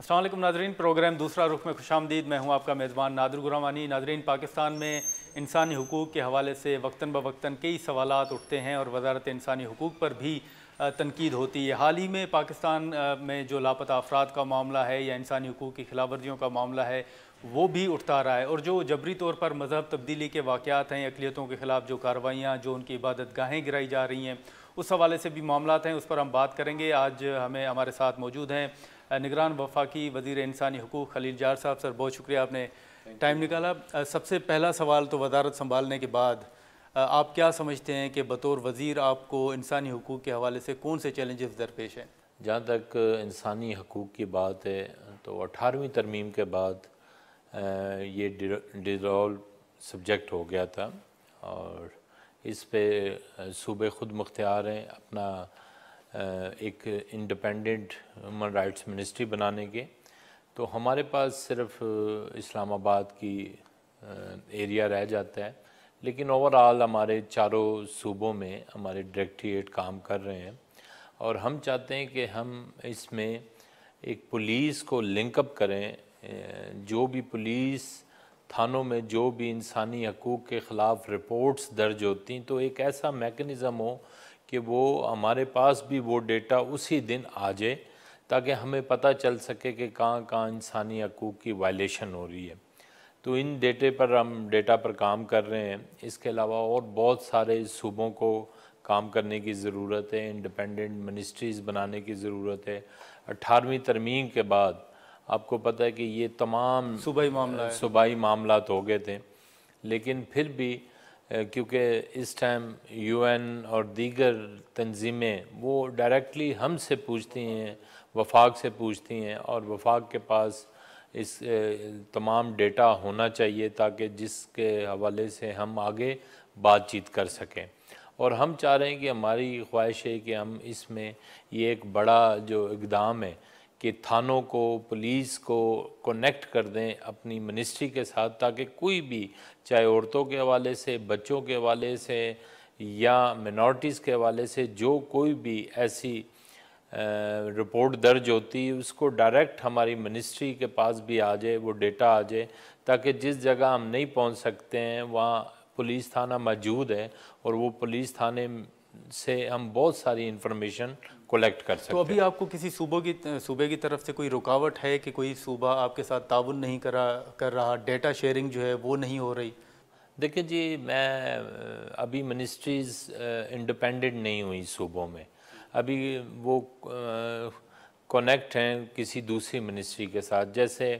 अस्सलाम वालेकुम नाज़रीन, प्रोग्राम दूसरा रुख में खुशामदीद। मैं हूं आपका मेज़बान नादिर गुरामानी। नाज़रीन, पाकिस्तान में इंसानी हुकूक़ के हवाले से वक्तन ब वक्तन कई सवालात उठते हैं और वज़ारत इंसानी हुकूक़ पर भी तनकीद होती है। हाल ही में पाकिस्तान में जो लापता अफराद का मामला है या इंसानी हुकूक़ की खिलाफ वर्जियों का मामला है वो भी उठता रहा है, और जो जबरी तौर पर मज़हब तब्दीली के वाक़यात हैं, अक़लियतों के ख़िलाफ़ जो कार्रवाइयाँ, जो उनकी इबादत गाहें गिराई जा रही हैं, उस हवाले से भी मामलात हैं, उस पर हम बात करेंगे। आज हमारे साथ मौजूद हैं निगरान वफाकी वज़ीर इंसानी हुकूक़ खलील जार साहब। सर, बहुत शुक्रिया, आपने टाइम निकाला। सबसे पहला सवाल तो वज़ारत संभालने के बाद आप क्या समझते हैं कि बतौर वज़ीर आपको इंसानी हुकूक़ के हवाले से कौन से चैलेंजेस दरपेश हैं? जहाँ तक इंसानी हकूक़ की बात है तो 18वीं तरमीम के बाद ये डिज़ॉल्व सब्जेक्ट हो गया था और इस पे सूबे ख़ुद मुख्तियार हैं अपना एक इंडिपेंडेंट ह्यूमन राइट्स मिनिस्ट्री बनाने के। तो हमारे पास सिर्फ इस्लामाबाद की एरिया रह जाता है, लेकिन ओवरऑल हमारे चारों सूबों में हमारे डायरेक्टरेट काम कर रहे हैं और हम चाहते हैं कि हम इसमें एक पुलिस को लिंकअप करें। जो भी पुलिस थानों में जो भी इंसानी हकूक़ के ख़िलाफ़ रिपोर्ट्स दर्ज होती तो एक ऐसा मेकनिज़म हो कि वो हमारे पास भी वो डेटा उसी दिन आ जाए, ताकि हमें पता चल सके कि कहाँ कहाँ इंसानी हकूक़ की वायलेशन हो रही है। तो इन डेटा पर काम कर रहे हैं। इसके अलावा और बहुत सारे सूबों को काम करने की ज़रूरत है, इंडिपेंडेंट मिनिस्ट्रीज़ बनाने की ज़रूरत है। 18वीं तरमीम के बाद आपको पता है कि ये तमाम सूबाई मामलात हो गए थे, लेकिन फिर भी क्योंकि इस टाइम UN और दीगर तंजीमें वो डायरेक्टली हमसे पूछती हैं, वफाक से पूछती हैं, और वफाक के पास इस तमाम डेटा होना चाहिए ताकि जिसके हवाले से हम आगे बातचीत कर सकें। और हम चाह रहे हैं कि हमारी ख्वाहिश है कि हम इसमें ये एक बड़ा जो इक़दाम है कि थानों को, पुलिस को कनेक्ट कर दें अपनी मिनिस्ट्री के साथ, ताकि कोई भी, चाहे औरतों के हवाले से, बच्चों के हवाले से या मिनॉरिटीज़ के हवाले से, जो कोई भी ऐसी रिपोर्ट दर्ज होती है उसको डायरेक्ट हमारी मिनिस्ट्री के पास भी आ जाए, वो डेटा आ जाए, ताकि जिस जगह हम नहीं पहुंच सकते हैं वहाँ पुलिस थाना मौजूद है और वो पुलिस थाने से हम बहुत सारी इंफॉर्मेशन कलेक्ट कर सकते हैं। तो अभी आपको किसी सूबे की तरफ से कोई रुकावट है कि कोई सूबा आपके साथ ताउन नहीं कर रहा, डेटा शेयरिंग जो है वो नहीं हो रही? देखिए जी, मैं अभी मिनिस्ट्रीज़ इंडिपेंडेंट नहीं हुई सूबों में, अभी वो कनेक्ट हैं किसी दूसरी मिनिस्ट्री के साथ। जैसे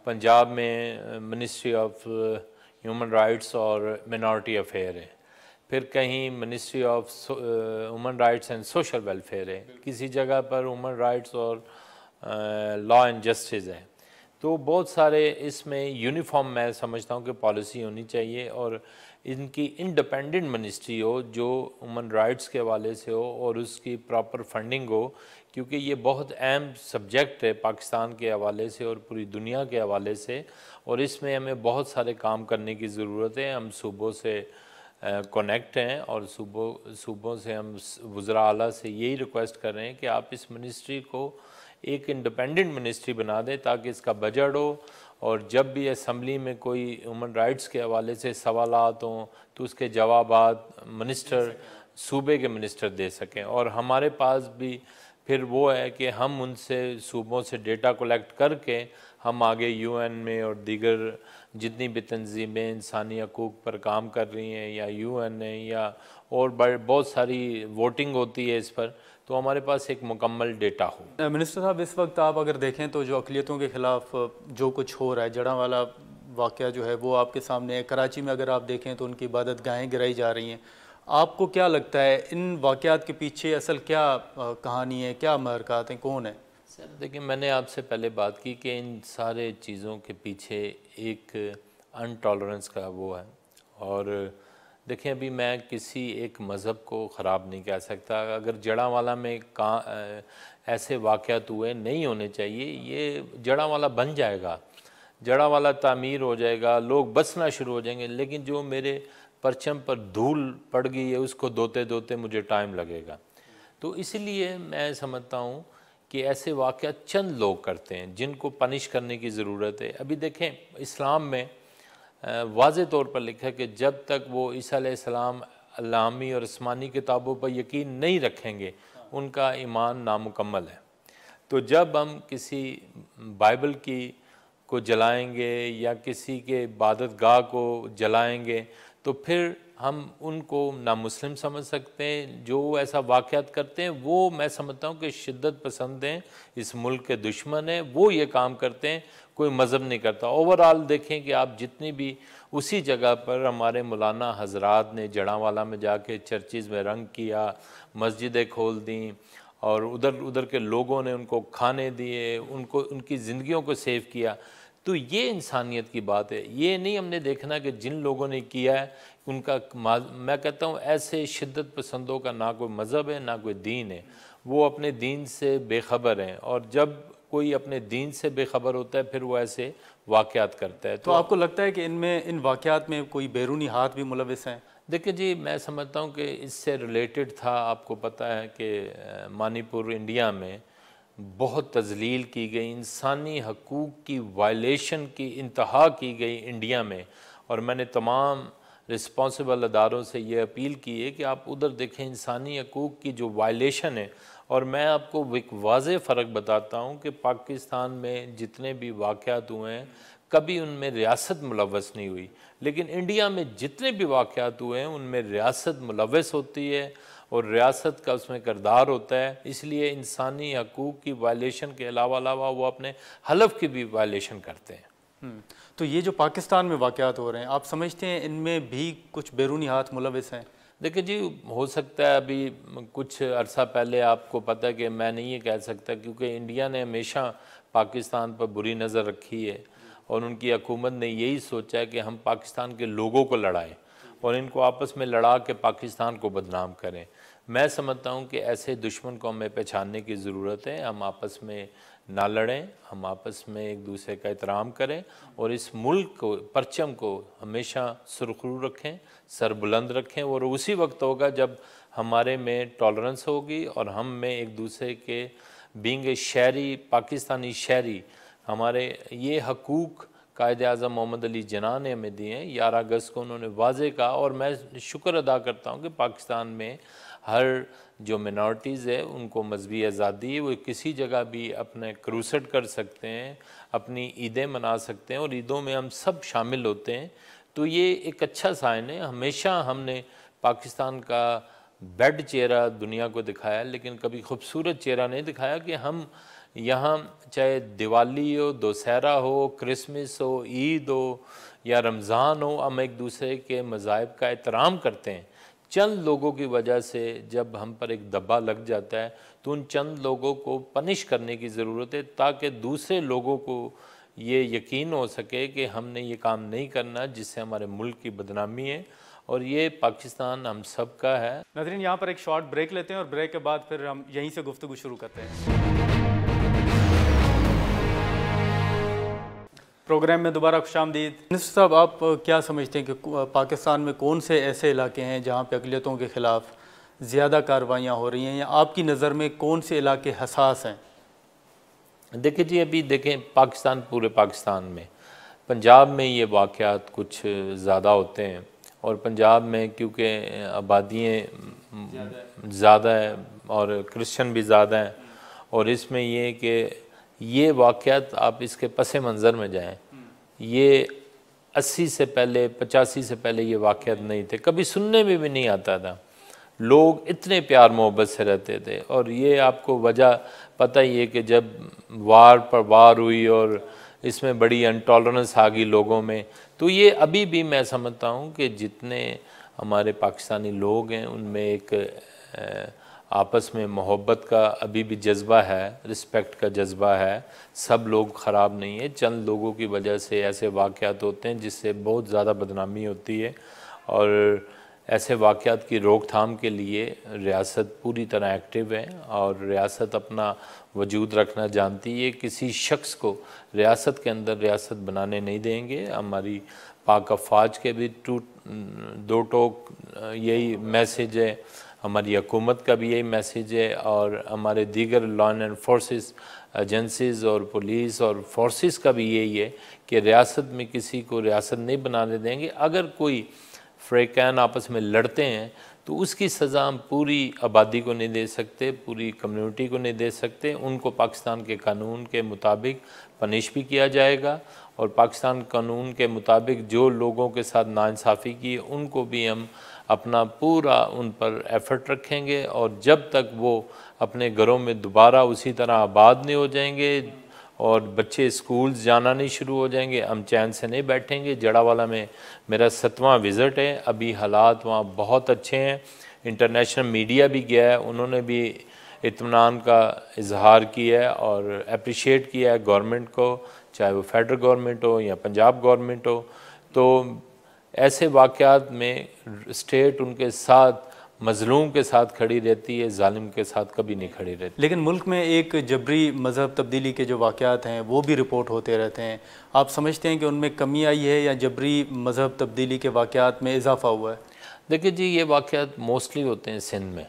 पंजाब में मिनिस्ट्री ऑफ ह्यूमन राइट्स और मिनॉरिटी अफेयर है, फिर कहीं ministry of human rights and social welfare है, किसी जगह पर ह्यूमन राइट्स और लॉ एंड जस्टिस है। तो बहुत सारे इसमें यूनिफॉर्म मैं समझता हूँ कि पॉलिसी होनी चाहिए और इनकी इंडिपेंडेंट मिनिस्ट्री हो जो ह्यूमन राइट्स के हवाले से हो और उसकी प्रॉपर फंडिंग हो, क्योंकि ये बहुत अहम सब्जेक्ट है पाकिस्तान के हवाले से और पूरी दुनिया के हवाले से, और इसमें हमें बहुत सारे काम करने की ज़रूरत है। हम सूबों से कनेक्ट हैं और सूबों से हम वज़रा आला से यही रिक्वेस्ट कर रहे हैं कि आप इस मिनिस्ट्री को एक इंडिपेंडेंट मिनिस्ट्री बना दें ताकि इसका बजट हो और जब भी असम्बली में कोई ह्यूमन राइट्स के हवाले से सवालात हों तो उसके जवाबात मिनिस्टर, सूबे के मिनिस्टर दे सकें। और हमारे पास भी फिर वो है कि हम उनसे सूबों से डेटा कलेक्ट करके हम आगे UN में और दीगर जितनी भी तंजीमें इंसानी हकूक़ पर काम कर रही हैं या UN है या और बहुत सारी वोटिंग होती है इस पर, तो हमारे पास एक मुकम्मल डेटा हो। मिनिस्टर साहब, इस वक्त आप अगर देखें तो जो अक़लियतों के ख़िलाफ़ जो कुछ हो रहा है, जड़ांवाला वाक़या जो है वो आपके सामने है। कराची में अगर आप देखें तो उनकी इबादत गाहें गिराई जा रही हैं। आपको क्या लगता है इन वाक़यात के पीछे असल क्या कहानी है, क्या महरक़ात हैं, कौन है? सर देखिए, मैंने आपसे पहले बात की कि इन सारे चीज़ों के पीछे एक अनटॉलरेंस का वो है। और देखिए, अभी मैं किसी एक मज़हब को ख़राब नहीं कह सकता। अगर जड़ांवाला में ऐसे वाक़यात हुए नहीं होने चाहिए, ये जड़ांवाला बन जाएगा, जड़ांवाला तामीर हो जाएगा, लोग बसना शुरू हो जाएंगे, लेकिन जो मेरे परचम पर धूल पड़ गई है उसको धोते धोते मुझे टाइम लगेगा। तो इसलिए मैं समझता हूँ कि ऐसे वाक़यात चंद लोग करते हैं जिनको पनिश करने की ज़रूरत है। अभी देखें, इस्लाम में वाज़े तौर पर लिखा है कि जब तक वो ईसा अलैहिस्सलाम अल्लामी और आसमानी किताबों पर यकीन नहीं रखेंगे उनका ईमान नामुकम्मल है। तो जब हम किसी बाइबल को जलाएंगे या किसी के इबादत गाह को जलाएंगे तो फिर हम उनको नामुस्लिम समझ सकते हैं। जो ऐसा वाक़यात करते हैं वो मैं समझता हूँ कि शिद्दत पसंद हैं, इस मुल्क के दुश्मन हैं, वो ये काम करते हैं, कोई मज़हब नहीं करता। ओवरऑल देखें कि आप जितनी भी उसी जगह पर हमारे मौलाना हजरात ने जड़ांवाला में जाके चर्चिज़ में रंग किया, मस्जिदें खोल दी और उधर के लोगों ने उनको खाने दिए, उनको उनकी ज़िंदगियों को सेव किया। तो ये इंसानियत की बात है। ये नहीं हमने देखना कि जिन लोगों ने किया है उनका, मैं कहता हूँ ऐसे शिद्दत पसंदों का ना कोई मज़हब है ना कोई दीन है, वो अपने दीन से बेखबर हैं। और जब कोई अपने दीन से बेखबर होता है फिर वो ऐसे वाक़यात करता है। तो आपको लगता है कि इन वाक़यात में कोई बैरूनी हाथ भी मुलविस हैं? देखिए जी, मैं समझता हूँ कि इससे रिलेटेड था, आपको पता है कि मणिपुर इंडिया में बहुत तज़लील की गई, इंसानी हकूक़ की वायलेशन की इंतहा की गई इंडिया में। और मैंने तमाम रिस्पॉन्सिबल अदारों से ये अपील की है कि आप उधर देखें इंसानी हकूक़ की जो वायलेशन है। और मैं आपको एक वाज़ेह फ़र्क बताता हूँ कि पाकिस्तान में जितने भी वाक़यात हुए हैं कभी उनमें रियासत मुलव्वस नहीं हुई, लेकिन इंडिया में जितने भी वाक़यात हुए हैं उनमें रियासत मुलव्वस होती है और रियासत का उसमें किरदार होता है। इसलिए इंसानी हकूक़ की वायलेशन के अलावा वो अपने हलफ की भी वायलेशन करते हैं। तो ये जो पाकिस्तान में वाक़यात हो रहे हैं, आप समझते हैं इनमें भी कुछ बैरूनी हाथ मुलविस हैं? देखिए जी, हो सकता है। अभी कुछ अरसा पहले, आपको पता है कि मैं नहीं ये कह सकता क्योंकि इंडिया ने हमेशा पाकिस्तान पर बुरी नज़र रखी है और उनकी हुकूमत ने यही सोचा है कि हम पाकिस्तान के लोगों को लड़ाएं और इनको आपस में लड़ा के पाकिस्तान को बदनाम करें। मैं समझता हूँ कि ऐसे दुश्मन को हमें पहचानने की ज़रूरत है। हम आपस में ना लड़ें, हम आपस में एक दूसरे का एहतराम करें और इस मुल्क को, परचम को हमेशा सुरखरू रखें, सर बुलंद रखें। और उसी वक्त होगा जब हमारे में टॉलरेंस होगी और हम में एक दूसरे के बीइंग ए शहरी, पाकिस्तानी शहरी, हमारे ये हकूक़ कायदे आज़म मोहम्मद अली जिन्ना ने हमें दिए हैं। 11 अगस्त को उन्होंने वाज़े कहा और मैं शुक्र अदा करता हूँ कि पाकिस्तान में हर जो मिनॉरिटीज़ है उनको मजहबी आज़ादी है, वो किसी जगह भी अपने क्रूसेड कर सकते हैं, अपनी ईदें मना सकते हैं और ईदों में हम सब शामिल होते हैं। तो ये एक अच्छा साइन है। हमेशा हमने पाकिस्तान का बेड चेहरा दुनिया को दिखाया लेकिन कभी खूबसूरत चेहरा नहीं दिखाया कि हम यहाँ चाहे दिवाली हो, दशहरा हो, क्रिसमस हो, ईद हो या रमज़ान हो, हम एक दूसरे के मज़ाहिब का एहतराम करते हैं। चंद लोगों की वजह से जब हम पर एक दब्बा लग जाता है तो उन चंद लोगों को पनिश करने की ज़रूरत है ताकि दूसरे लोगों को ये यकीन हो सके कि हमने ये काम नहीं करना जिससे हमारे मुल्क की बदनामी है और ये पाकिस्तान हम सब का है। नाज़रीन, यहाँ पर एक शॉर्ट ब्रेक लेते हैं और ब्रेक के बाद फिर हम यहीं से गुफ्तगू शुरू करते हैं। प्रोग्राम में दोबारा खुशामदीद। मिनिस्टर साहब, आप क्या समझते हैं कि पाकिस्तान में कौन से ऐसे इलाके हैं जहाँ पे अक़लियतों के ख़िलाफ़ ज़्यादा कार्रवाइयाँ हो रही हैं या आपकी नज़र में कौन से इलाके हसास हैं? देखिए जी, अभी देखें पाकिस्तान, पूरे पाकिस्तान में पंजाब में ये वाक़यात कुछ ज़्यादा होते हैं और पंजाब में क्योंकि आबादियाँ ज़्यादा है और क्रिश्चन भी ज़्यादा हैं और इसमें ये कि ये वाक़यात आप इसके पस मंज़र में जाएं, ये 80 से पहले, 85 से पहले ये वाक़यात नहीं थे, कभी सुनने में भी नहीं आता था। लोग इतने प्यार मोहब्बत से रहते थे और ये आपको वजह पता ही है कि जब वार पर वार हुई और इसमें बड़ी अनटॉलरेंस आ गई लोगों में, तो ये अभी भी मैं समझता हूँ कि जितने हमारे पाकिस्तानी लोग हैं उनमें एक आपस में मोहब्बत का अभी भी जज्बा है, रिस्पेक्ट का जज्बा है। सब लोग ख़राब नहीं है, चंद लोगों की वजह से ऐसे वाक़यात होते हैं जिससे बहुत ज़्यादा बदनामी होती है और ऐसे वाक़यात की रोकथाम के लिए रियासत पूरी तरह एक्टिव है और रियासत अपना वजूद रखना जानती है। किसी शख्स को रियासत के अंदर रियासत बनाने नहीं देंगे। हमारी पाक अफ़वाज के भी दो टोक यही मैसेज है, हमारी हुकूमत का भी यही मैसेज है और हमारे दीगर लॉ एंड फोर्सेस एजेंसीज़ और पुलिस और फोर्सेस का भी यही है कि रियासत में किसी को रियासत नहीं बनाने देंगे। अगर कोई फ़्रैकान आपस में लड़ते हैं तो उसकी सज़ा हम पूरी आबादी को नहीं दे सकते, पूरी कम्युनिटी को नहीं दे सकते। उनको पाकिस्तान के कानून के मुताबिक पनिश भी किया जाएगा और पाकिस्तान कानून के मुताबिक जो लोगों के साथ नाइंसाफ़ी की उनको भी हम अपना पूरा उन पर एफ़र्ट रखेंगे और जब तक वो अपने घरों में दोबारा उसी तरह आबाद नहीं हो जाएंगे और बच्चे स्कूल्स जाना नहीं शुरू हो जाएंगे, हम चैन से नहीं बैठेंगे। जड़ावाला में मेरा 7वां विज़िट है, अभी हालात वहाँ बहुत अच्छे हैं। इंटरनेशनल मीडिया भी गया है, उन्होंने भी इत्मीनान का इजहार किया है और अप्रिशिएट किया है गवर्नमेंट को, चाहे वो फेडरल गवर्नमेंट हो या पंजाब गवर्नमेंट हो। तो ऐसे वाक़यात में स्टेट उनके साथ मज़लूम के साथ खड़ी रहती है, जालिम के साथ कभी नहीं खड़ी रहती। लेकिन मुल्क में एक जबरी मज़हब तब्दीली के जो वाक़यात हैं वो भी रिपोर्ट होते रहते हैं, आप समझते हैं कि उनमें कमी आई है या जबरी मज़हब तब्दीली के वाक़यात में इजाफ़ा हुआ है? देखिए जी, ये वाक़यात मोस्टली होते हैं सिंध में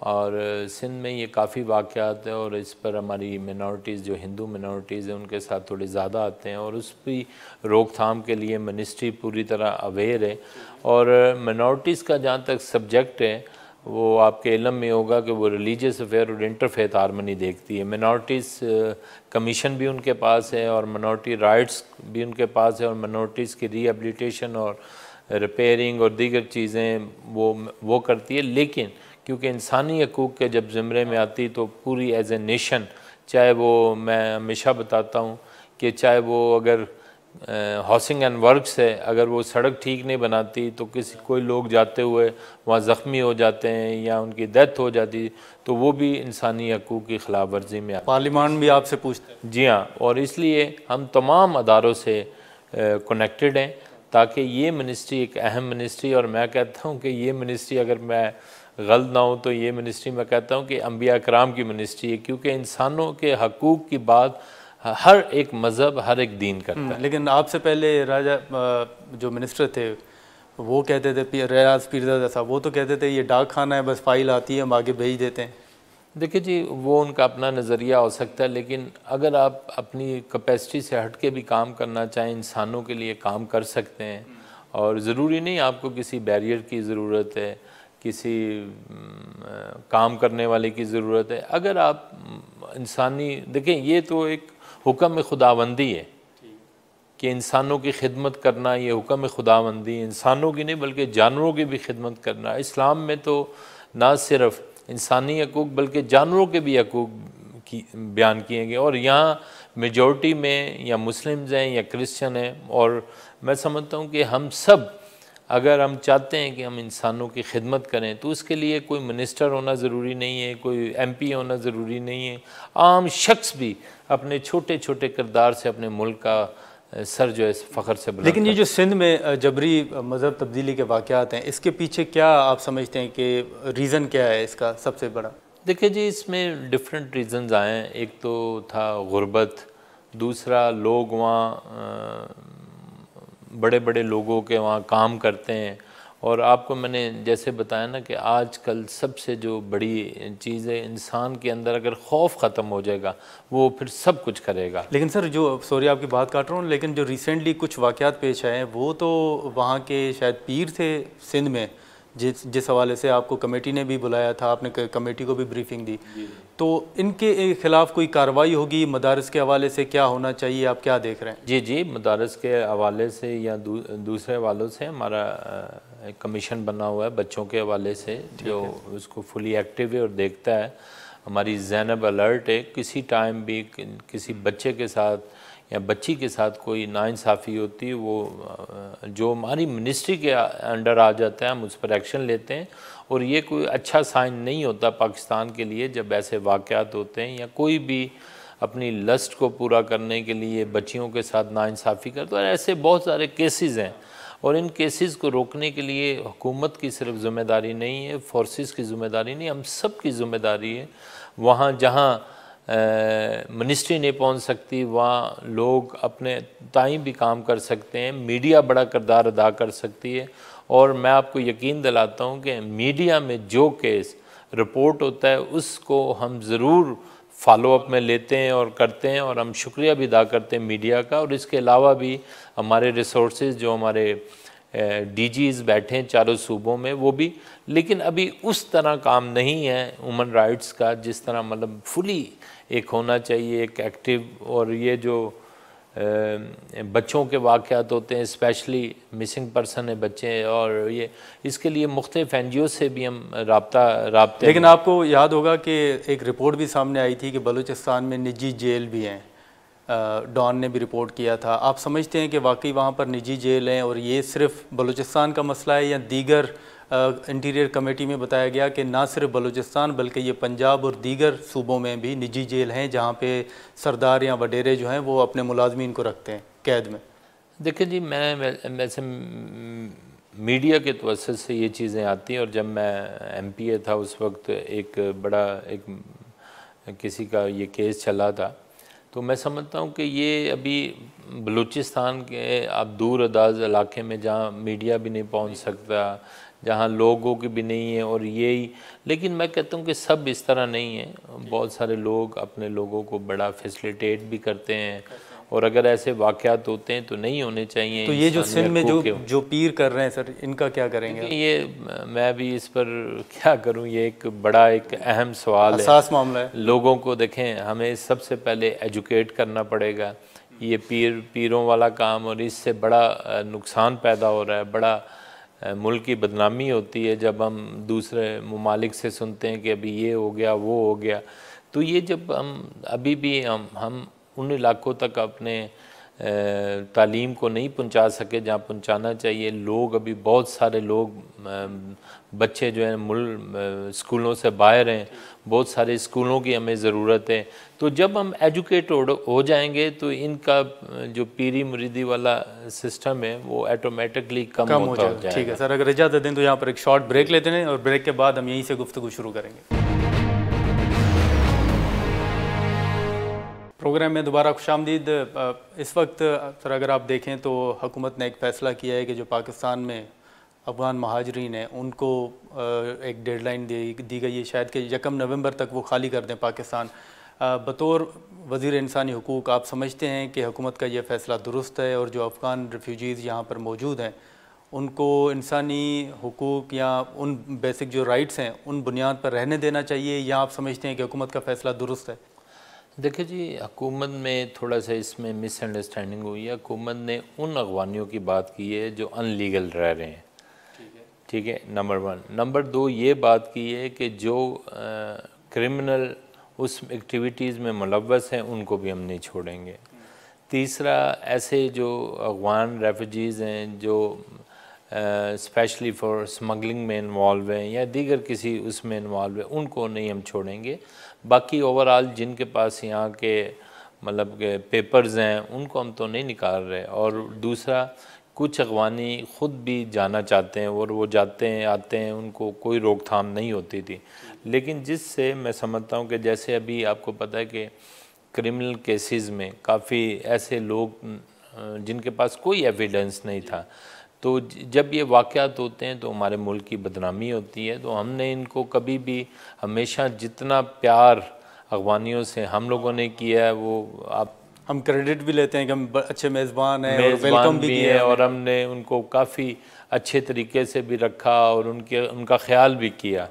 और सिंध में ये काफ़ी वाक़यात है और इस पर हमारी मिनॉरिटीज़ जो हिंदू मिनॉरिटीज़ हैं उनके साथ थोड़े ज़्यादा आते हैं और उस पर रोकथाम के लिए मिनिस्ट्री पूरी तरह अवेयर है। और मिनॉरिटीज़ का जहाँ तक सब्जेक्ट है वो आपके इल्म में होगा कि वो रिलीजियस अफेयर और इंटरफेथ हारमनी देखती है। मिनॉरिटीज़ कमीशन भी उनके पास है और मिनॉरिटी राइट्स भी उनके पास है और मिनॉरिटीज़ की रिहेबिलिटेशन और रिपेयरिंग और दीगर चीज़ें वो करती है। लेकिन क्योंकि इंसानी हकूक़ के जब ज़िम्रे में आती तो पूरी एज ए नेशन, चाहे वो मैं हमेशा बताता हूँ कि चाहे वो अगर हाउसिंग एंड वर्क्स है, अगर वो सड़क ठीक नहीं बनाती तो कोई लोग जाते हुए वहाँ ज़ख्मी हो जाते हैं या उनकी डेथ हो जाती तो वो भी इंसानी हकूक़ की खिलाफ वर्जी में आती। पार्लियामान भी आपसे पूछते हैं? जी हाँ, और इसलिए हम तमाम अदारों से कनेक्टेड हैं ताकि ये मिनिस्ट्री एक अहम मिनिस्ट्री, और मैं कहता हूँ कि ये मिनिस्ट्री, अगर मैं गलत ना हूँ तो ये मिनिस्ट्री मैं कहता हूँ कि अंबिया कराम की मिनिस्ट्री है, क्योंकि इंसानों के हकूक़ की बात हर एक मज़हब हर एक दीन करता है। लेकिन आपसे पहले राजा जो मिनिस्टर थे वो कहते थे, रियाज पीरज़ादा साहब, वो तो कहते थे ये डाक खाना है, बस फाइल आती है हम आगे भेज देते हैं। देखिए जी, वो उनका अपना नज़रिया हो सकता है, लेकिन अगर आप अपनी कैपेसिटी से हट के भी काम करना चाहें, इंसानों के लिए काम कर सकते हैं और ज़रूरी नहीं आपको किसी बैरियर की ज़रूरत है, किसी काम करने वाले की ज़रूरत है। अगर आप इंसानी, देखें ये तो एक हुक्म खुदाबंदी है कि इंसानों की खिदमत करना, ये हुक्म खुदाबंदी इंसानों की नहीं बल्कि जानवरों की भी खिदमत करना। इस्लाम में तो ना सिर्फ़ इंसानी हकूक़ बल्कि जानवरों के भी हकूक़ की बयान किए गए और यहाँ मेजॉरिटी में या मुस्लिम्स हैं या क्रिश्चियन हैं। और मैं समझता हूँ कि हम सब अगर हम चाहते हैं कि हम इंसानों की खिदमत करें तो उसके लिए कोई मिनिस्टर होना ज़रूरी नहीं है, कोई MP होना ज़रूरी नहीं है, आम शख्स भी अपने छोटे छोटे किरदार से अपने मुल्क का सर जो है फ़ख्र से बुलंद। लेकिन ये जो सिंध में जबरी मज़हब तब्दीली के वाक़यात हैं, इसके पीछे क्या आप समझते हैं कि रीज़न क्या है इसका सबसे बड़ा? देखिए जी, इसमें डिफरेंट रीज़न्स आए हैं। एक तो था गुर्बत, दूसरा लोग वहाँ बड़े बड़े लोगों के वहाँ काम करते हैं। और आपको मैंने जैसे बताया ना कि आजकल सबसे जो बड़ी चीज़ है, इंसान के अंदर अगर खौफ ख़त्म हो जाएगा वो फिर सब कुछ करेगा। लेकिन सर, जो सॉरी आपकी बात काट रहा हूँ, लेकिन जो रिसेंटली कुछ वाक़यात पेश आए हैं वो तो वहाँ के शायद पीर थे सिंध में, जिस हवाले से आपको कमेटी ने भी बुलाया था, आपने कमेटी को भी ब्रीफिंग दी, तो इनके ख़िलाफ़ कोई कार्रवाई होगी? मदारस के हवाले से क्या होना चाहिए, आप क्या देख रहे हैं? जी जी, मदारस के हवाले से या दूसरे हवालों से हमारा एक कमीशन बना हुआ है बच्चों के हवाले से, जो उसको फुली एक्टिव है और देखता है। हमारी ज़ैनब अलर्ट है, किसी टाइम भी किसी बच्चे के साथ या बच्ची के साथ कोई नाइंसाफ़ी होती है, वो जो हमारी मिनिस्ट्री के अंडर आ जाता है हम उस पर एक्शन लेते हैं। और ये कोई अच्छा साइन नहीं होता पाकिस्तान के लिए जब ऐसे वाक़यात होते हैं या कोई भी अपनी लस्ट को पूरा करने के लिए बच्चियों के साथ नाइंसाफ़ी करता है। ऐसे बहुत सारे केसेस हैं और इन केसेस को रोकने के लिए हुकूमत की सिर्फ ज़िम्मेदारी नहीं है, फोर्सेस की ज़िम्मेदारी नहीं, हम सब की ज़िम्मेदारी है। वहाँ जहाँ मिनिस्ट्री नहीं पहुंच सकती, वहाँ लोग अपने ताई भी काम कर सकते हैं, मीडिया बड़ा किरदार अदा कर सकती है। और मैं आपको यकीन दिलाता हूँ कि मीडिया में जो केस रिपोर्ट होता है उसको हम ज़रूर फॉलो अप में लेते हैं और करते हैं, और हम शुक्रिया भी अदा करते हैं मीडिया का। और इसके अलावा भी हमारे रिसोर्सेज जो हमारे डीजीज़ बैठे हैं चारों सूबों में, वो भी, लेकिन अभी उस तरह काम नहीं है ह्यूमन राइट्स का जिस तरह मतलब फुली एक होना चाहिए, एक एक्टिव। और ये जो बच्चों के वाक़यात होते हैं, स्पेशली मिसिंग पर्सन है बच्चे, और ये इसके लिए मुख्तलिफ NGO से भी हम राब्ते। लेकिन आपको याद होगा कि एक रिपोर्ट भी सामने आई थी कि बलूचिस्तान में निजी जेल भी हैं, डॉन ने भी रिपोर्ट किया था। आप समझते हैं कि वाकई वहाँ पर निजी जेल हैं और ये सिर्फ बलूचिस्तान का मसला है, या दीगर इंटीरियर कमेटी में बताया गया कि ना सिर्फ बलूचिस्तान बल्कि ये पंजाब और दीगर सूबों में भी निजी जेल हैं जहाँ पे सरदार या वडेरे जो हैं वो अपने मुलाजमीन को रखते हैं कैद में? देखिए जी, मैं वैसे मीडिया के तवज्जुह से ये चीज़ें आती हैं, और जब मैं MPA था उस वक्त एक किसी का ये केस चला था, तो मैं समझता हूँ कि ये अभी बलूचिस्तान के आप दूर दराज इलाके में जहाँ मीडिया भी नहीं पहुँच सकता, जहाँ लोगों की भी नहीं है, और यही, लेकिन मैं कहता हूँ कि सब इस तरह नहीं है। बहुत सारे लोग अपने लोगों को बड़ा फैसिलिटेट भी करते हैं, और अगर ऐसे वाक़यात होते हैं तो नहीं होने चाहिए। तो ये जो सिंध में जो पीर कर रहे हैं सर, इनका क्या करेंगे? ये मैं भी इस पर क्या करूं, ये एक अहम सवाल है, हसास मामला है। लोगों को देखें, हमें सबसे पहले एजुकेट करना पड़ेगा। ये पीरों वाला काम, और इससे बड़ा नुकसान पैदा हो रहा है, बड़ा मुल्क की बदनामी होती है जब हम दूसरे ममालिक से सुनते हैं कि अभी ये हो गया वो हो गया। तो ये जब अभी भी हम उन इलाकों तक अपने तालीम को नहीं पहुंचा सके जहाँ पहुंचाना चाहिए, लोग अभी बहुत सारे लोग बच्चे जो हैं स्कूलों से बाहर हैं, बहुत सारे स्कूलों की हमें ज़रूरत है। तो जब हम एजुकेट हो जाएंगे तो इनका जो पीरी मुरीदी वाला सिस्टम है वो ऑटोमेटिकली कम होता हो जाएगा। ठीक है सर, अगर इजाज़त दें तो यहाँ पर एक शॉर्ट ब्रेक लेते हैं और ब्रेक के बाद हम यहीं से गुफ्तगू शुरू करेंगे। प्रोग्राम में दोबारा खुशामदीद। इस वक्त सर अगर आप देखें तो हुकूमत ने एक फ़ैसला किया है कि जो पाकिस्तान में अफ़गान महाजरीन हैं उनको एक डेडलाइन दी गई है शायद कि 1 नवंबर तक वो खाली कर दें पाकिस्तान। बतौर वज़ीर इंसानी हुकूक आप समझते हैं कि हुकूमत का ये फ़ैसला दुरुस्त है, और जो अफ़गान रेफ्यूजीज़ यहाँ पर मौजूद हैं उनको इंसानी हुकूक या उन बेसिक जो राइट्स हैं उन बुनियाद पर रहने देना चाहिए, या आप समझते हैं कि हुकूमत का फ़ैसला दुरुस्त है? देखिए जी, हुकूमत में थोड़ा सा इसमें मिसअंडरस्टैंडिंग हुई है। हुकूमत ने उन अगवानियों की बात की है जो अनलीगल रह रहे हैं, ठीक है, नंबर 1। नंबर 2 ये बात की है कि जो क्रिमिनल उस एक्टिविटीज़ में मुलव्वस हैं उनको भी हम नहीं छोड़ेंगे। तीसरा, ऐसे जो अफगान रेफ्यूजीज़ हैं जो स्पेशली फॉर स्मगलिंग में इन्वॉल्व हैं या दीगर किसी उसमें इन्वॉल्व है, उनको नहीं हम छोड़ेंगे। बाकी ओवरऑल जिनके पास यहाँ के मतलब के पेपर्स हैं उनको हम तो नहीं निकाल रहे। और दूसरा, कुछ अगवानी ख़ुद भी जाना चाहते हैं और वो जाते हैं आते हैं, उनको कोई रोकथाम नहीं होती थी। लेकिन जिससे मैं समझता हूँ कि जैसे अभी आपको पता है कि क्रिमिनल केसेस में काफ़ी ऐसे लोग जिनके पास कोई एविडेंस नहीं था, तो जब ये वाक़यात होते हैं तो हमारे मुल्क की बदनामी होती है। तो हमने इनको कभी भी हमेशा जितना प्यार अफगानियों से हम लोगों ने किया है वो हम क्रेडिट भी लेते हैं कि हम अच्छे मेज़बान हैं और वेलकम भी है, और हमने उनको काफ़ी अच्छे तरीके से भी रखा और उनका ख्याल भी किया।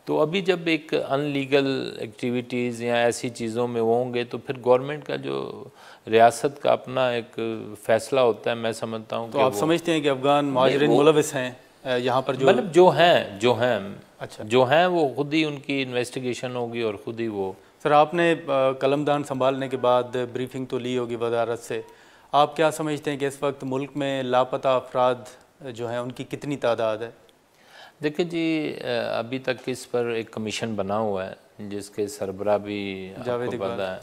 तो अभी जब एक अनलीगल एक्टिविटीज़ या ऐसी चीज़ों में होंगे तो फिर गवर्नमेंट का जो रियासत का अपना एक फ़ैसला होता है, मैं समझता हूँ। तो आप समझते हैं कि अफगान महाजरीन मुलविस हैं यहाँ पर, जो मतलब जो हैं वो खुद ही उनकी इन्वेस्टिगेशन होगी और ख़ुद ही वो। सर आपने कलमदान संभालने के बाद ब्रीफिंग तो ली होगी वजारत से, आप क्या समझते हैं कि इस वक्त मुल्क में लापता अफराद जो हैं उनकी कितनी तादाद है? देखिए जी, अभी तक इस पर एक कमीशन बना हुआ है जिसके सरबरा भी आपको पता है,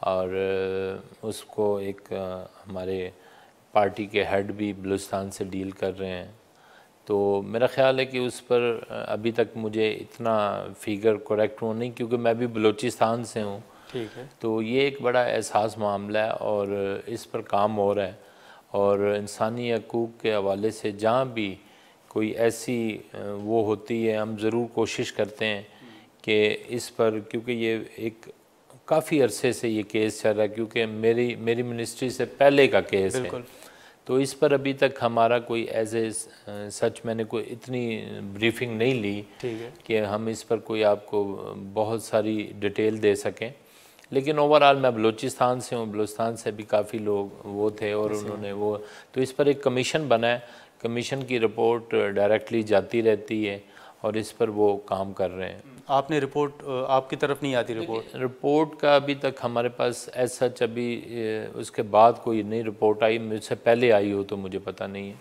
और उसको एक हमारे पार्टी के हेड भी बलूचिस्तान से डील कर रहे हैं। तो मेरा ख़्याल है कि उस पर अभी तक मुझे इतना फिगर करेक्ट हो नहीं, क्योंकि मैं भी बलूचिस्तान से हूँ। ठीक है। तो ये एक बड़ा एहसास मामला है और इस पर काम हो रहा है। और इंसानी हकूक़ के हवाले से जहाँ भी कोई ऐसी वो होती है, हम ज़रूर कोशिश करते हैं कि इस पर, क्योंकि ये एक काफ़ी अरसे से ये केस चल रहा है, क्योंकि मेरी मिनिस्ट्री से पहले का केस है, तो इस पर अभी तक हमारा कोई सच मैंने कोई इतनी ब्रीफिंग नहीं ली कि हम इस पर कोई आपको बहुत सारी डिटेल दे सकें। लेकिन ओवरऑल मैं बलूचिस्तान से हूँ, बलूचिस्तान से भी काफ़ी लोग वो थे और उन्होंने वो, तो इस पर एक कमीशन बना है, कमीशन की रिपोर्ट डायरेक्टली जाती रहती है और इस पर वो काम कर रहे हैं। आपने रिपोर्ट, आपकी तरफ नहीं आती रिपोर्ट का अभी तक हमारे पास सच अभी उसके बाद कोई नई रिपोर्ट आई, मुझसे पहले आई हो तो मुझे पता नहीं है,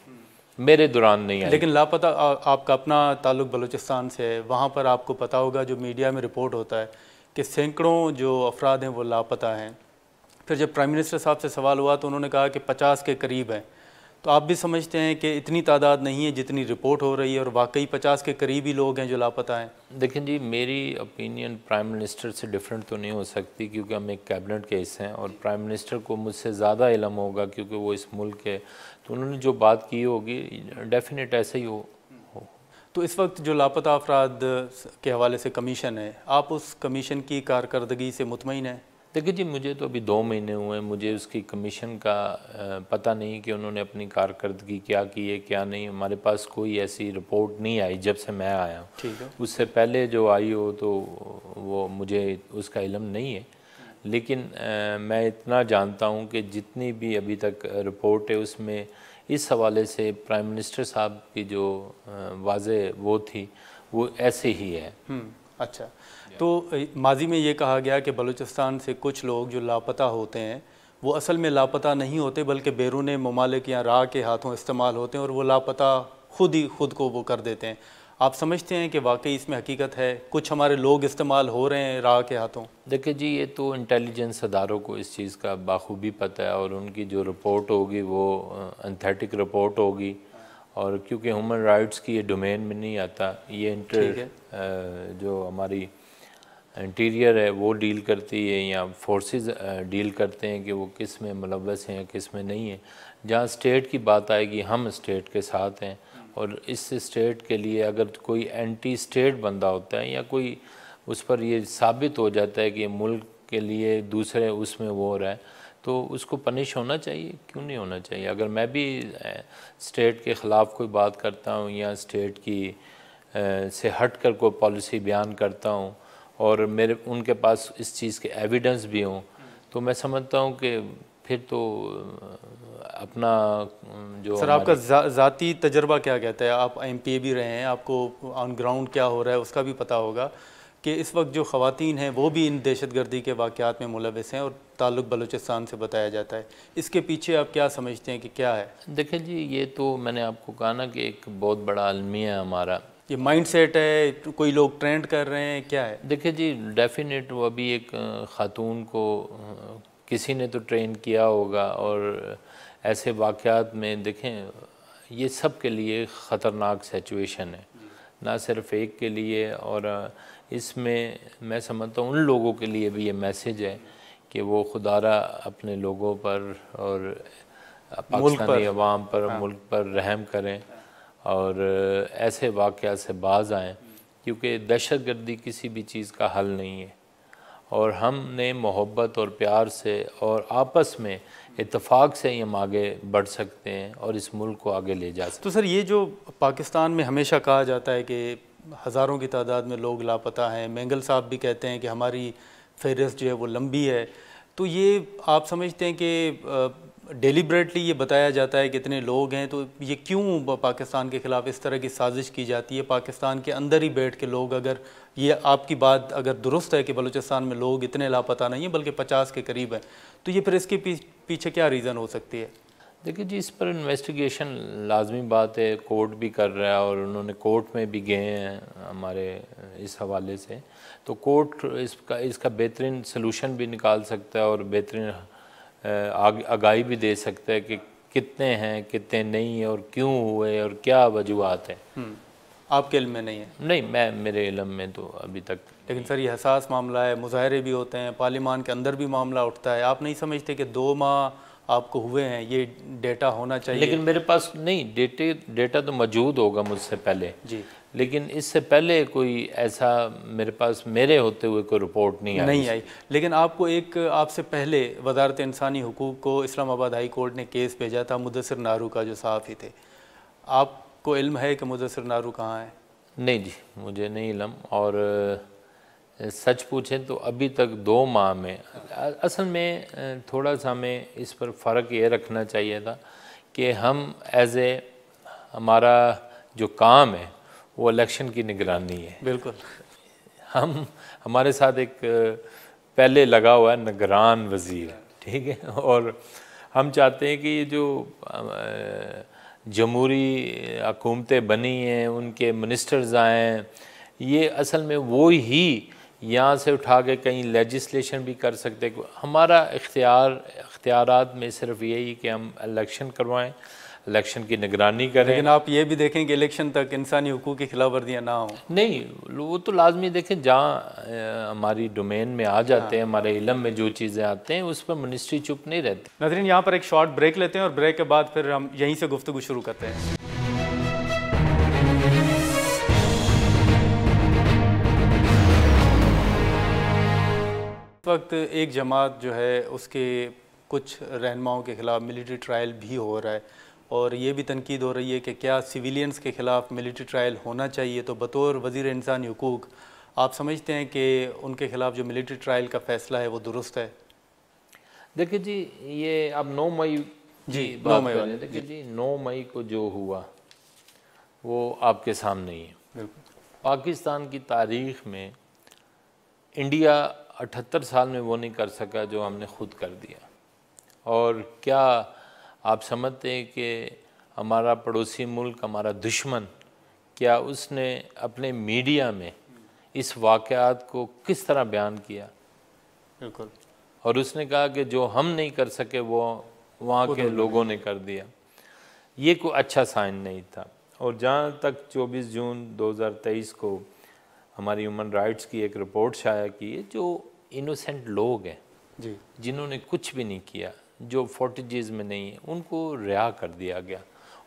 मेरे दौरान नहीं आई। लेकिन लापता आपका अपना ताल्लुक बलूचिस्तान से है, वहाँ पर आपको पता होगा जो मीडिया में रिपोर्ट होता है कि सैकड़ों जो अफराद हैं वो लापता हैं। फिर जब प्राइम मिनिस्टर साहब से सवाल हुआ तो उन्होंने कहा कि 50 के करीब हैं। तो आप भी समझते हैं कि इतनी तादाद नहीं है जितनी रिपोर्ट हो रही है और वाकई 50 के करीब ही लोग हैं जो लापता हैं? देखें जी, मेरी ओपिनियन प्राइम मिनिस्टर से डिफरेंट तो नहीं हो सकती, क्योंकि हम एक कैबिनेट के हिस्से हैं और प्राइम मिनिस्टर को मुझसे ज़्यादा इल्म होगा क्योंकि वो इस मुल्क के, तो उन्होंने जो बात की होगी डेफिनेट ऐसे ही हो। तो इस वक्त जो लापता अफराद के हवाले से कमीशन है, आप उस कमीशन की कारकर्दगी से मुतमईन हैं? देखिए जी, मुझे तो अभी 2 महीने हुए हैं, मुझे उसकी कमीशन का पता नहीं कि उन्होंने अपनी कारकर्दगी क्या की है क्या नहीं। हमारे पास कोई ऐसी रिपोर्ट नहीं आई जब से मैं आया हूँ। ठीक है। उससे पहले जो आई हो तो वो मुझे उसका इल्म नहीं है। लेकिन मैं इतना जानता हूँ कि जितनी भी अभी तक रिपोर्ट है उसमें इस हवाले से प्राइम मिनिस्टर साहब की जो वाज़े वो थी वो ऐसे ही है। अच्छा, तो माजी में ये कहा गया कि बलूचिस्तान से कुछ लोग जो लापता होते हैं वो असल में लापता नहीं होते बल्कि बैरून ममालिक या राह के हाथों इस्तेमाल होते हैं और वो लापता खुद को वो कर देते हैं। आप समझते हैं कि वाकई इसमें हकीकत है, कुछ हमारे लोग इस्तेमाल हो रहे हैं राह के हाथों? देखिए जी, ये तो इंटेलिजेंस अदारों को इस चीज़ का बाखूबी पता है और उनकी जो रिपोर्ट होगी वो एंथेटिक रिपोर्ट होगी। और क्योंकि ह्यूमन राइट्स की ये डोमेन में नहीं आता, ये जो हमारी इंटीरियर है वो डील करती है या फोर्सेस डील करते हैं कि वो किस में मुलव्वस हैं या किस में नहीं है। जहाँ स्टेट की बात आएगी, हम स्टेट के साथ हैं और इस स्टेट के लिए अगर कोई एंटी स्टेट बंदा होता है या कोई उस पर ये साबित हो जाता है कि मुल्क के लिए दूसरे उसमें वो हो रहा है, तो उसको पनिश होना चाहिए, क्यों नहीं होना चाहिए। अगर मैं भी स्टेट के ख़िलाफ़ कोई बात करता हूँ या स्टेट की से हट कर कोई पॉलिसी बयान करता हूँ और मेरे उनके पास इस चीज़ के एविडेंस भी हों, तो मैं समझता हूँ कि फिर तो अपना जो सर आपका ज़ाती तजर्बा क्या कहता है? आप MPA भी रहे हैं, आपको ऑन ग्राउंड क्या हो रहा है उसका भी पता होगा कि इस वक्त जो ख़वातीन हैं वो भी इन दहशतगर्दी के वाक़यात में मुलव्वस हैं और ताल्लुक़ बलूचिस्तान से बताया जाता है। इसके पीछे आप क्या समझते हैं कि क्या है? देखिए जी, ये तो मैंने आपको कहा ना कि एक बहुत बड़ा अलमिया है हमारा, ये माइंडसेट है, कोई लोग ट्रेंड कर रहे हैं, क्या है? देखिए जी, डेफिनेट वो अभी एक ख़ातून को किसी ने तो ट्रेन किया होगा और ऐसे वाक़यात में देखें ये सब के लिए ख़तरनाक सिचुएशन है, ना सिर्फ एक के लिए। और इसमें मैं समझता हूँ उन लोगों के लिए भी ये मैसेज है कि वो खुदारा अपने लोगों पर और पाकिस्तानी अवाम पर, मुल्क पर रहम करें और ऐसे वाक़यात से बाज़ आएँ, क्योंकि दहशतगर्दी किसी भी चीज़ का हल नहीं है और हमने मोहब्बत और प्यार से और आपस में इत्तेफाक से ही हम आगे बढ़ सकते हैं और इस मुल्क को आगे ले जा सकते हैं। तो सर ये जो पाकिस्तान में हमेशा कहा जाता है कि हज़ारों की तादाद में लोग लापता हैं, मेंगल साहब भी कहते हैं कि हमारी फहरिस्त जो है वो लंबी है, तो ये आप समझते हैं कि डेलिब्रेटली ये बताया जाता है कि इतने लोग हैं, तो ये क्यों पाकिस्तान के ख़िलाफ़ इस तरह की साजिश की जाती है? पाकिस्तान के अंदर ही बैठ के लोग, अगर ये आपकी बात अगर दुरुस्त है कि बलूचिस्तान में लोग इतने लापता नहीं हैं बल्कि 50 के करीब हैं, तो ये फिर इसके पीछे क्या रीज़न हो सकती है? देखिए जी, इस पर इन्वेस्टिगेशन लाजमी बात है, कोर्ट भी कर रहा है और उन्होंने कोर्ट में भी गए हैं हमारे इस हवाले से, तो कोर्ट इसका बेहतरीन सलूशन भी निकाल सकता है और बेहतरीन आगाही भी दे सकता है कि कितने हैं कितने नहीं हैं और क्यों हुए और क्या वजूहत हैं। आपके इल्म में नहीं है? नहीं, मेरे इल्म में तो अभी तक। लेकिन सर ये हसास मामला है, मुजाहरे भी होते हैं, पार्लिमान के अंदर भी मामला उठता है, आप नहीं समझते कि 2 माह आपको हुए हैं, ये डेटा होना चाहिए? लेकिन मेरे पास नहीं, डेटा तो मौजूद होगा मुझसे पहले जी, लेकिन इससे पहले कोई ऐसा मेरे पास मेरे होते हुए कोई रिपोर्ट नहीं आई। लेकिन आपको एक आपसे पहले वजारत इंसानी हुकूक को इस्लामाबाद हाई कोर्ट ने केस भेजा था मुदस्सिर नारू का, जो सहाफ़ी थे। आपको इल्म है कि मुदस्सिर नारू कहाँ है? नहीं जी, मुझे नहीं इल्म। और सच पूछें तो अभी तक 2 माह में असल में थोड़ा सा हमें इस पर फ़र्क ये रखना चाहिए था कि हम हमारा जो काम है वो इलेक्शन की निगरानी है। बिल्कुल। हमारे साथ एक पहले लगा हुआ है निगरान वज़ीर, ठीक है, और हम चाहते हैं कि ये जो जमहूरी हुकूमतें बनी हैं उनके मिनिस्टर्स आएँ, ये असल में वो ही यहाँ से उठा के कहीं लेजिस्लेशन भी कर सकते। हमारा इख्तियारात में सिर्फ यही कि हम इलेक्शन करवाएं, इलेक्शन की निगरानी करें। लेकिन आप ये भी देखें कि इलेक्शन तक इंसानी हुकूक की खिलाफ वर्जियाँ ना हों। नहीं, वो तो लाजमी देखें, जहाँ हमारी डोमेन में आ जाते हैं, हमारे इल्म में जो चीज़ें आते हैं उस पर मिनिस्ट्री चुप नहीं रहती। नाज़रीन, यहाँ पर एक शॉर्ट ब्रेक लेते हैं और ब्रेक के बाद फिर हम यहीं से गुफ्तगू शुरू करते हैं। इस वक्त एक जमात जो है उसके कुछ रहनुमाओं के ख़िलाफ़ मिलिट्री ट्रायल भी हो रहा है और ये भी तनकीद हो रही है कि क्या सिविलियंस के ख़िलाफ़ मिलिट्री ट्रायल होना चाहिए। तो बतौर वज़ीर इंसानी हुकूक आप समझते हैं कि उनके ख़िलाफ़ जो मिलिट्री ट्रायल का फ़ैसला है वो दुरुस्त है? देखिए जी, ये अब 9 मई जी, 9 मई वाले, देखिए जी 9 मई को जो हुआ वो आपके सामने ही है। बिल्कुल। पाकिस्तान की तारीख़ में इंडिया 78 साल में वो नहीं कर सका जो हमने खुद कर दिया। और क्या आप समझते हैं कि हमारा पड़ोसी मुल्क, हमारा दुश्मन, क्या उसने अपने मीडिया में इस वाक़यात को किस तरह बयान किया? बिल्कुल। और उसने कहा कि जो हम नहीं कर सके वो वहाँ के लोगों ने कर दिया। ये कोई अच्छा साइन नहीं था। और जहाँ तक 24 जून 2023 को हमारी ह्यूमन राइट्स की एक रिपोर्ट शाया की है, जो इनोसेंट लोग हैं जी, जिन्होंने कुछ भी नहीं किया, जो फोर्टेजेस में नहीं है, उनको रिहा कर दिया गया।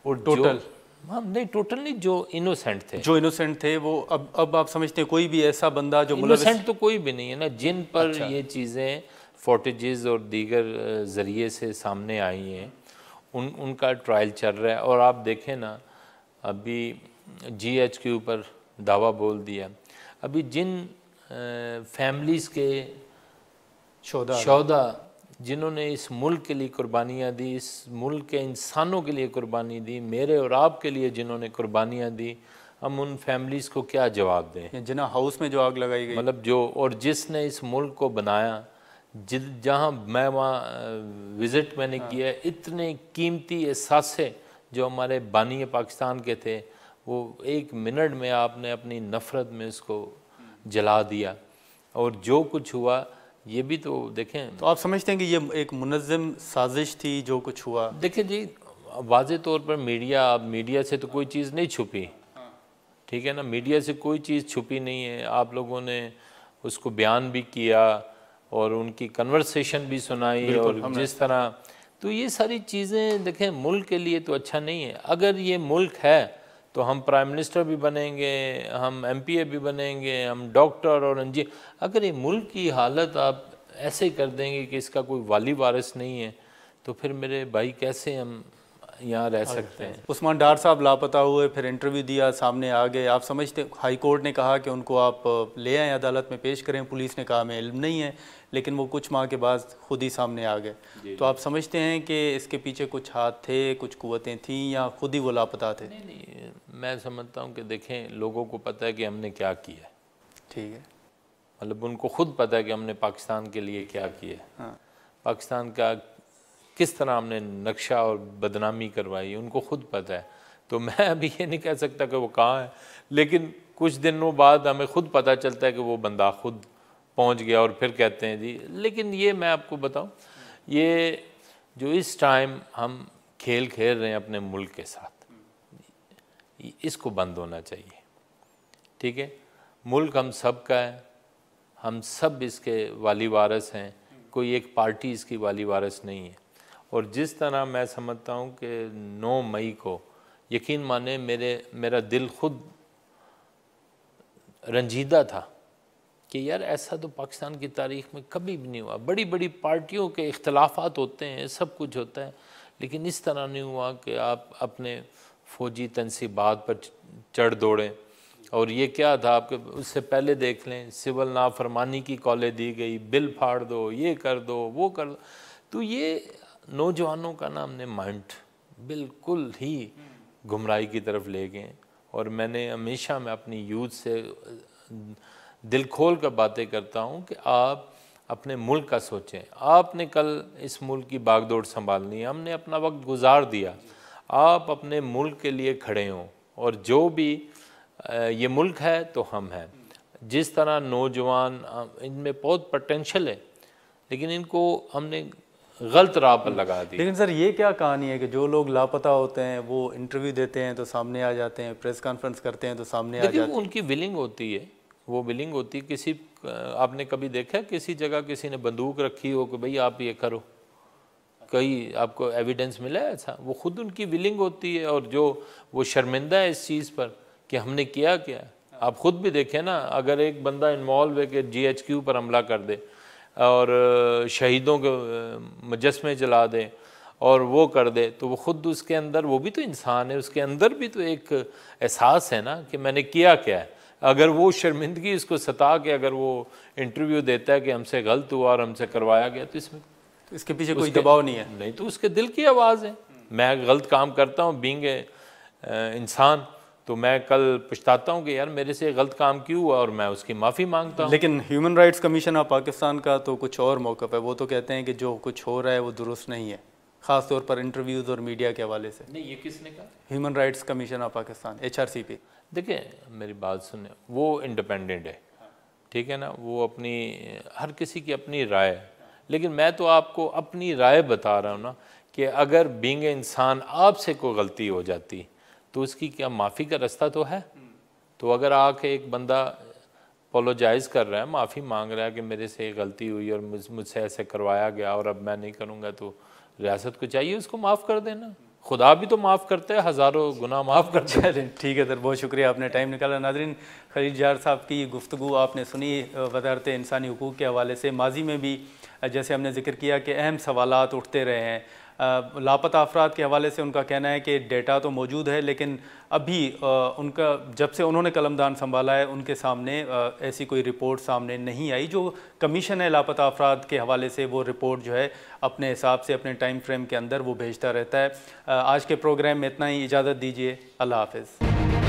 और टोटल? हाँ, नहीं टोटल नहीं, जो इनोसेंट थे वो अब आप समझते हैं कोई भी ऐसा बंदा जो इनोसेंट तो कोई भी नहीं है ना, जिन पर अच्छा। ये चीज़ें फोर्टेजेस और दीगर ज़रिए से सामने आई हैं, उनका ट्रायल चल रहा है। और आप देखें ना, अभी GH के ऊपर दावा बोल दिया। अभी जिन फैमिलीज़ के शोहदा जिन्होंने इस मुल्क के लिए कुर्बानियाँ दी, इस मुल्क के इंसानों के लिए कुर्बानी दी, मेरे और आपके लिए जिन्होंने कुर्बानियाँ दी, हम उन फैमिलीज़ को क्या जवाब दें? जिन्ना हाउस में जो आग लगाई गई, मतलब जो, और जिसने इस मुल्क को बनाया, जहाँ मैं वहाँ विज़िट मैंने किया, इतने कीमती एहसासे जो हमारे बानी पाकिस्तान के थे, वो 1 मिनट में आपने अपनी नफ़रत में उसको जला दिया। और जो कुछ हुआ ये भी तो देखें। तो आप समझते हैं कि ये एक मुनज़्ज़म साजिश थी जो कुछ हुआ? देखिए जी, वाज़े तौर पर मीडिया से तो कोई चीज़ नहीं छुपी, ठीक है ना, मीडिया से कोई चीज़ छुपी नहीं है। आप लोगों ने उसको बयान भी किया और उनकी कन्वर्सेशन भी सुनाई, और जिस तरह, तो ये सारी चीज़ें देखें मुल्क के लिए तो अच्छा नहीं है। अगर ये मुल्क है तो हम प्राइम मिनिस्टर भी बनेंगे, हम MPA भी बनेंगे, हम डॉक्टर और इंजीनियर। अगर ये मुल्क की हालत आप ऐसे कर देंगे कि इसका कोई वाली वारिस नहीं है, तो फिर मेरे भाई कैसे हम यहाँ रह सकते हैं? उस्मान डार साहब लापता हुए, फिर इंटरव्यू दिया, सामने आ गए। आप समझते, हाई कोर्ट ने कहा कि उनको आप ले आएँ, अदालत में पेश करें, पुलिस ने कहा हमें इल्म नहीं है, लेकिन वो कुछ माह के बाद खुद ही सामने आ गए। तो आप समझते हैं कि इसके पीछे कुछ हाथ थे, कुछ कुव्वतें थीं, या खुद ही वो लापता थे? नहीं, मैं समझता हूँ कि देखें, लोगों को पता है कि हमने क्या किया है, ठीक है, मतलब उनको खुद पता है कि हमने पाकिस्तान के लिए क्या किया है। हाँ। पाकिस्तान का किस तरह हमने नक्शा और बदनामी करवाई, उनको खुद पता है। तो मैं अभी ये नहीं कह सकता कि वो कहाँ है, लेकिन कुछ दिनों बाद हमें खुद पता चलता है कि वो बंदा खुद पहुंच गया, और फिर कहते हैं जी। लेकिन ये मैं आपको बताऊं, ये जो इस टाइम हम खेल रहे हैं अपने मुल्क के साथ, इसको बंद होना चाहिए। ठीक है, मुल्क हम सब का है, हम सब इसके वाली वारिस हैं, कोई एक पार्टी इसकी वाली वारिस नहीं है। और जिस तरह मैं समझता हूँ कि 9 मई को यकीन माने मेरा दिल खुद रंजीदा था कि यार ऐसा तो पाकिस्तान की तारीख़ में कभी भी नहीं हुआ। बड़ी बड़ी पार्टियों के इख्तलाफात होते हैं, सब कुछ होता है, लेकिन इस तरह नहीं हुआ कि आप अपने फ़ौजी तनसीबात पर चढ़ दौड़ें। और ये क्या था, आपके उससे पहले देख लें, सिविल नाफरमानी की कॉलें दी गई, बिल फाड़ दो, ये कर दो, वो कर दो। तो ये नौजवानों का ना हमने माइंड बिल्कुल ही गुमराही की तरफ ले गए। और मैंने हमेशा मैं अपनी यूथ से दिल खोल कर बातें करता हूँ कि आप अपने मुल्क का सोचें। आपने कल इस मुल्क की बागडोर संभालनी है, हमने अपना वक्त गुजार दिया, आप अपने मुल्क के लिए खड़े हों। और जो भी ये मुल्क है तो हम हैं। जिस तरह नौजवान, इनमें बहुत पोटेंशियल है, लेकिन इनको हमने गलत राह पर लगा दी। लेकिन सर ये क्या कहानी है कि जो लोग लापता होते हैं वो इंटरव्यू देते हैं तो सामने आ जाते हैं, प्रेस कॉन्फ्रेंस करते हैं तो सामने आ जाते हैं? उनकी विलिंग होती है, वो विलिंग होती है। किसी आपने कभी देखा है किसी जगह किसी ने बंदूक रखी हो कि भाई आप ये करो? कहीं आपको एविडेंस मिला है ऐसा? वो खुद उनकी विलिंग होती है। और जो वो शर्मिंदा है इस चीज़ पर कि हमने किया क्या। आप ख़ुद भी देखें ना, अगर एक बंदा इन्वॉल्व है कि GHQ पर हमला कर दे और शहीदों के मुजस्मे जला दे और वो कर दे, तो वो ख़ुद उसके अंदर, वो भी तो इंसान है, उसके अंदर भी तो एक एहसास है ना कि मैंने किया क्या है। अगर वो शर्मिंदगी इसको सता के अगर वो इंटरव्यू देता है कि हमसे गलत हुआ और हमसे करवाया गया, तो इसमें तो इसके पीछे कोई दबाव नहीं है? नहीं, तो उसके दिल की आवाज़ है। मैं गलत काम करता हूँ बीइंग इंसान, तो मैं कल पछताता हूँ कि यार मेरे से गलत काम क्यों हुआ और मैं उसकी माफ़ी मांगता हूँ। लेकिन human rights commission of Pakistan का तो कुछ और मौक़िफ़ है। वो तो कहते हैं कि जो कुछ हो रहा है वो दुरुस्त नहीं है, ख़ास तौर पर इंटरव्यूज़ और मीडिया के हवाले से। नहीं, ये किसने कहा? Human rights commission of Pakistan, HRCP। देखिए मेरी बात सुने, वो इंडिपेंडेंट है, ठीक है ना, वो अपनी, हर किसी की अपनी राय है। लेकिन मैं तो आपको अपनी राय बता रहा हूँ ना कि अगर बीइंग इंसान आपसे कोई गलती हो जाती तो उसकी क्या माफ़ी का रास्ता तो है। तो अगर आके एक बंदा अपोलोजाइज़ कर रहा है, माफ़ी मांग रहा है कि मेरे से गलती हुई और मुझसे ऐसे करवाया गया और अब मैं नहीं करूँगा, तो रियासत को चाहिए उसको माफ़ कर देना। खुदा भी तो माफ़ करते हैं, हज़ारों गुनाह माफ़ करते हैं। ठीक है सर, बहुत शुक्रिया, आपने टाइम निकाला। नाज़रीन, खलील ज़ाहर साहब की गुफ्तगू आपने सुनी वज़ारत इंसानी हुकूक़ के हवाले से। माजी में भी जैसे हमने जिक्र किया कि अहम सवालात उठते रहे हैं। लापता अफराद के हवाले से उनका कहना है कि डेटा तो मौजूद है, लेकिन अभी उनका, जब से उन्होंने कलमदान संभाला है, उनके सामने ऐसी कोई रिपोर्ट सामने नहीं आई। जो कमीशन है लापता अफराद के हवाले से, वो रिपोर्ट जो है अपने हिसाब से अपने टाइम फ्रेम के अंदर वो भेजता रहता है। आज के प्रोग्राम में इतना ही, इजाज़त दीजिए, अल्लाह हाफ़िज़।